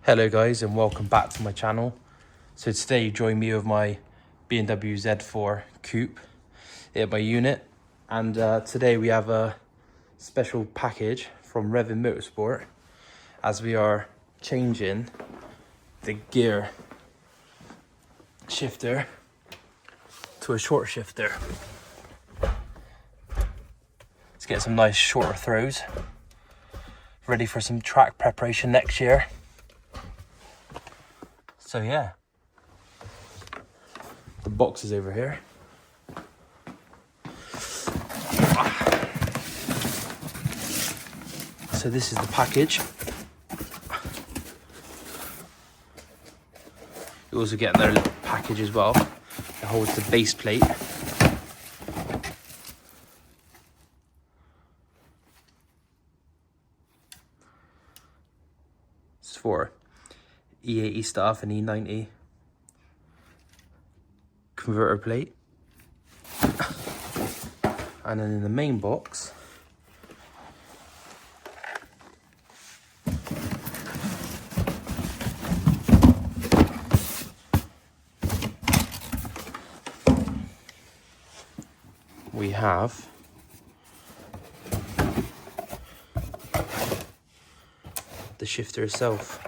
Hello guys and welcome back to my channel. So today you join me with my BMW Z4 Coupe at my unit, and today we have a special package from Revin Motorsport as we are changing the gear shifter to a short shifter. Let's get some nice shorter throws ready for some track preparation next year. So yeah, the box is over here. So this is the package. You also get their little package as well that holds the base plate. It's for E80 stuff and E90 converter plate. And then in the main box we have the shifter itself.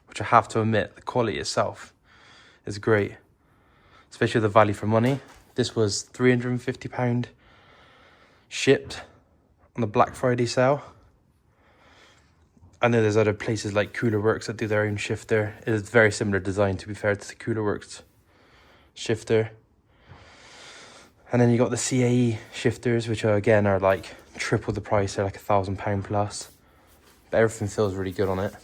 Which I have to admit, the quality itself is great, especially the value for money. This was £350 shipped on the Black Friday sale. I know there's other places like Cooler Works that do their own shifter. It is very similar design, to be fair, to the Cooler Works shifter. And then you got the CAE shifters, which are again are like triple the price. They're like £1,000 plus, but everything feels really good on it.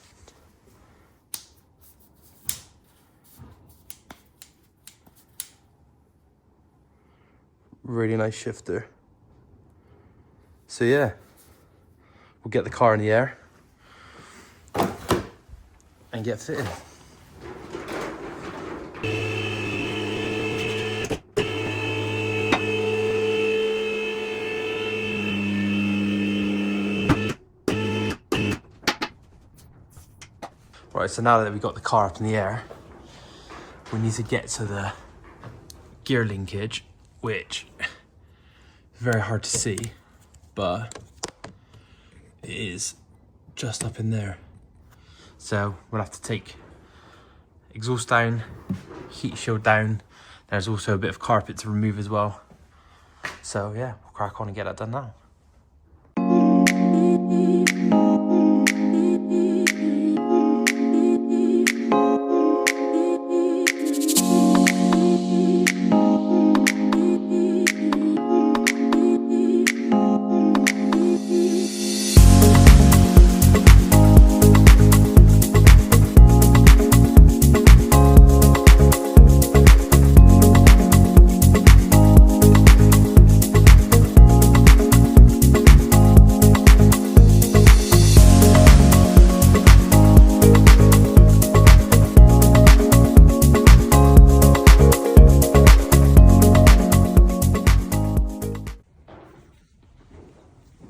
Really nice shifter. So yeah, we'll get the car in the air and get fitted. Right, so now that we got the car up in the air, we need to get to the gear linkage, which is very hard to see, but it is just up in there. So we'll have to take exhaust down, heat shield down. There's also a bit of carpet to remove as well. So yeah, we'll crack on and get that done now.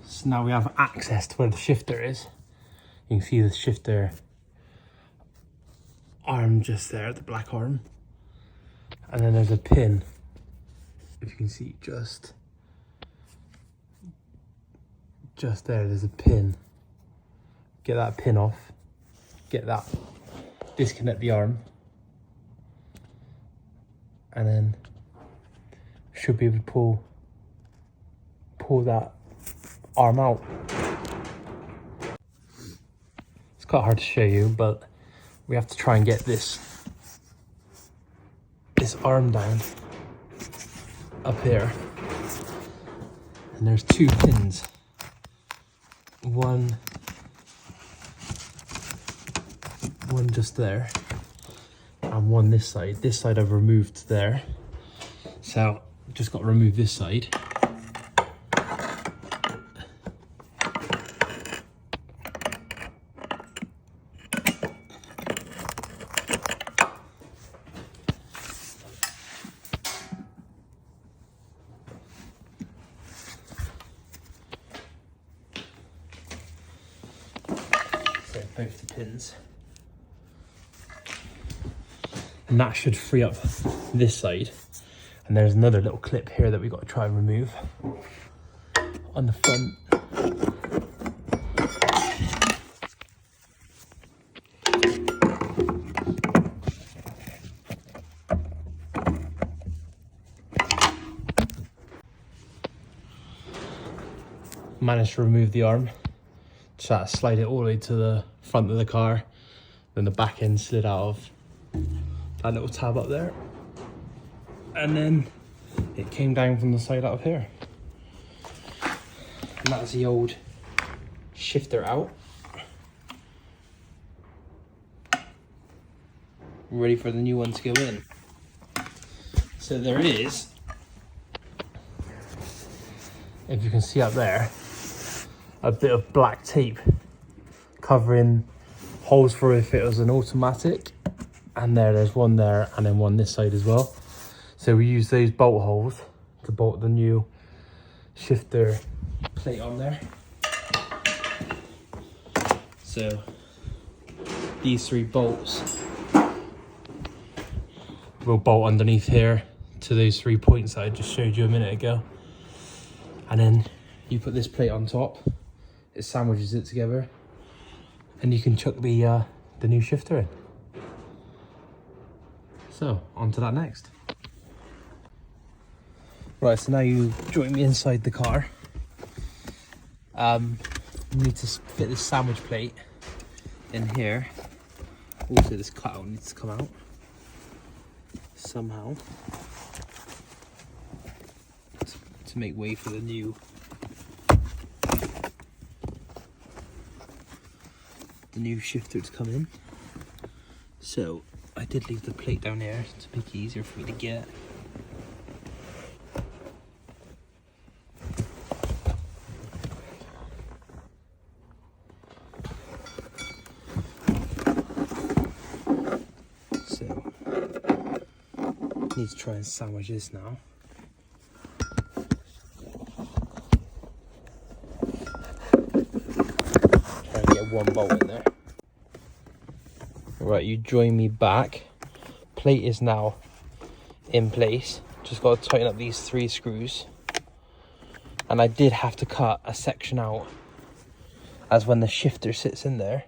So now we have access to where the shifter is. You can see the shifter arm just there, the black arm. And then there's a pin, if you can see, just there, there's a pin. Get that pin off, get that, disconnect the arm, and then should be able to pull that arm out. It's quite hard to show you, but we have to try and get this arm down up here. And there's two pins. One just there, and one this side. This side I've removed there. So just got to remove this side. pins. And that should free up this side. And there's another little clip here that we've got to try and remove on the front. Managed to remove the arm. Just had to slide it all the way to the front of the car. Then the back end slid out of that little tab up there. And then it came down from the side out of here. And that's the old shifter out. Ready for the new one to go in. So there it is. If you can see up there, a bit of black tape covering holes for if it was an automatic. And there's one there and then one this side as well. So we use those bolt holes to bolt the new shifter plate on there. So these 3 bolts will bolt underneath here to those 3 points that I just showed you a minute ago. And then you put this plate on top, it sandwiches it together, and you can chuck the new shifter in. So, on to that next. Right, so now you join me inside the car. You need to fit this sandwich plate in here. Also, this cutout needs to come out somehow to make way for the new shifter to come in. So I did leave the plate down there to make it easier for me to get. So need to try and sandwich this now. Try and get one bolt in there. Right, you join me back. Plate is now in place. Just got to tighten up these 3 screws. And I did have to cut a section out, as when the shifter sits in there,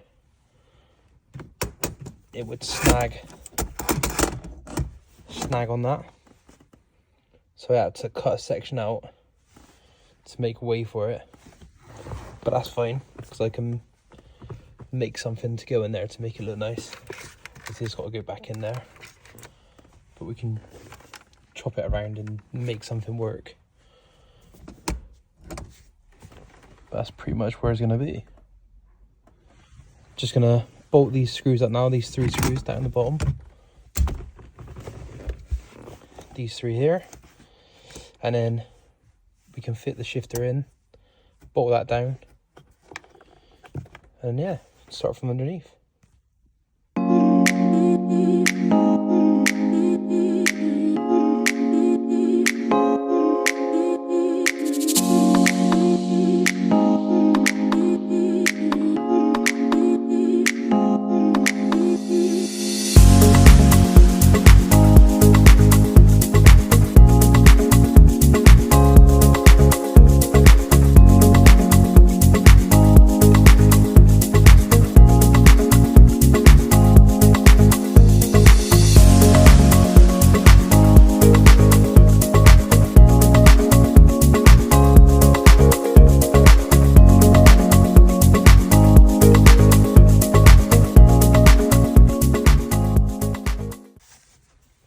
it would snag on that. So I had to cut a section out to make way for it. But that's fine, because I can make something to go in there to make it look nice. It's got to go back in there, but we can chop it around and make something work. But that's pretty much where it's going to be. Just going to bolt these screws up now, these 3 screws down the bottom, these 3 here, and then we can fit the shifter in, bolt that down, and yeah, start from underneath.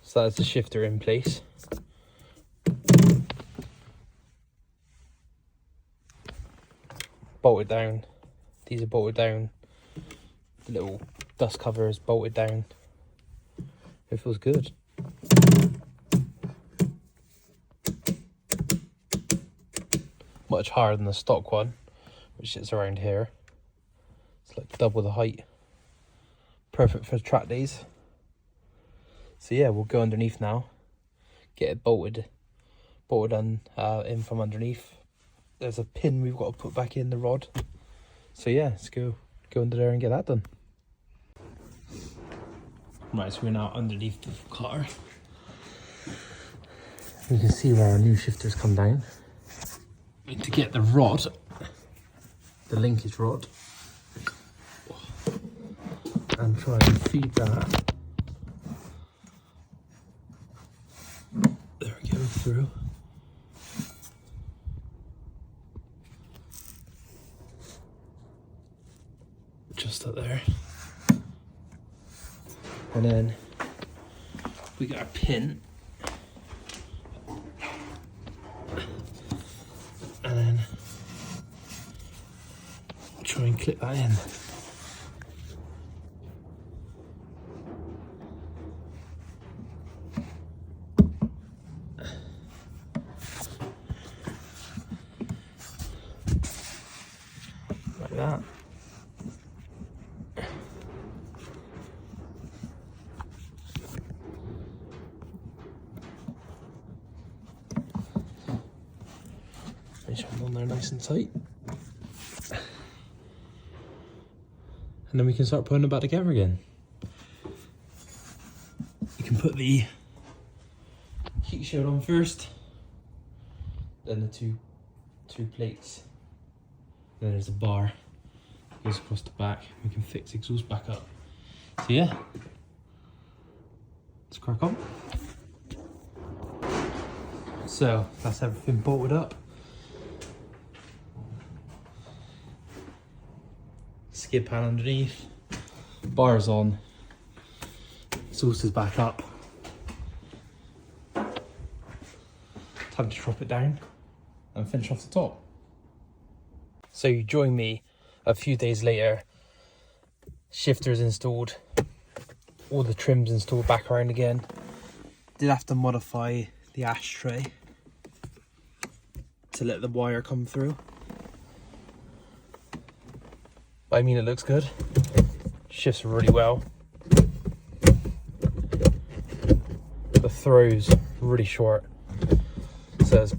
So that's the shifter in place. Bolted down. These are bolted down. The little dust cover is bolted down. It feels good. Much higher than the stock one, which sits around here. It's like double the height. Perfect for track days. So yeah, we'll go underneath now, get it bolted on in from underneath. There's a pin we've got to put back in the rod. So yeah, let's go under there and get that done. Right, so we're now underneath the car. You can see where our new shifters come down. We need to get the rod, the linkage rod, and try and feed that. There we go, through. Just up there. And then we got a pin. And then try and clip that in. Like that. Make sure I'm on there nice and tight. And then we can start putting it back together again. You can put the heat shield on first, then the two plates. Then there's a bar that goes across the back. We can fix the exhaust back up. So yeah, let's crack on. So that's everything bolted up. Skid pan underneath, bars on, exhaust is back up. Time to drop it down and finish off the top. So you join me a few days later, shifters installed, all the trims installed back around again. Did have to modify the ashtray to let the wire come through. But I mean, it looks good. Shifts really well. The throw's really short, so it's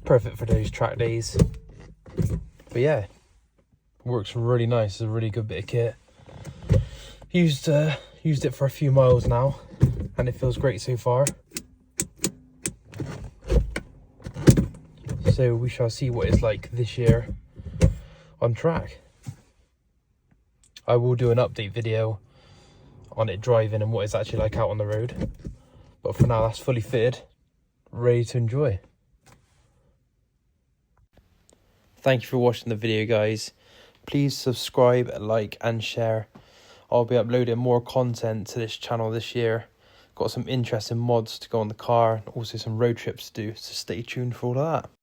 perfect for those track days. But yeah, works really nice. It's a really good bit of kit. Used it for a few miles now, and it feels great so far. So we shall see what it's like this year on track. I will do an update video on it driving and what it's actually like out on the road. But for now, that's fully fitted, ready to enjoy. Thank you for watching the video, guys. Please subscribe, like and share. I'll be uploading more content to this channel this year. Got some interesting mods to go on the car, and also some road trips to do, so stay tuned for all of that.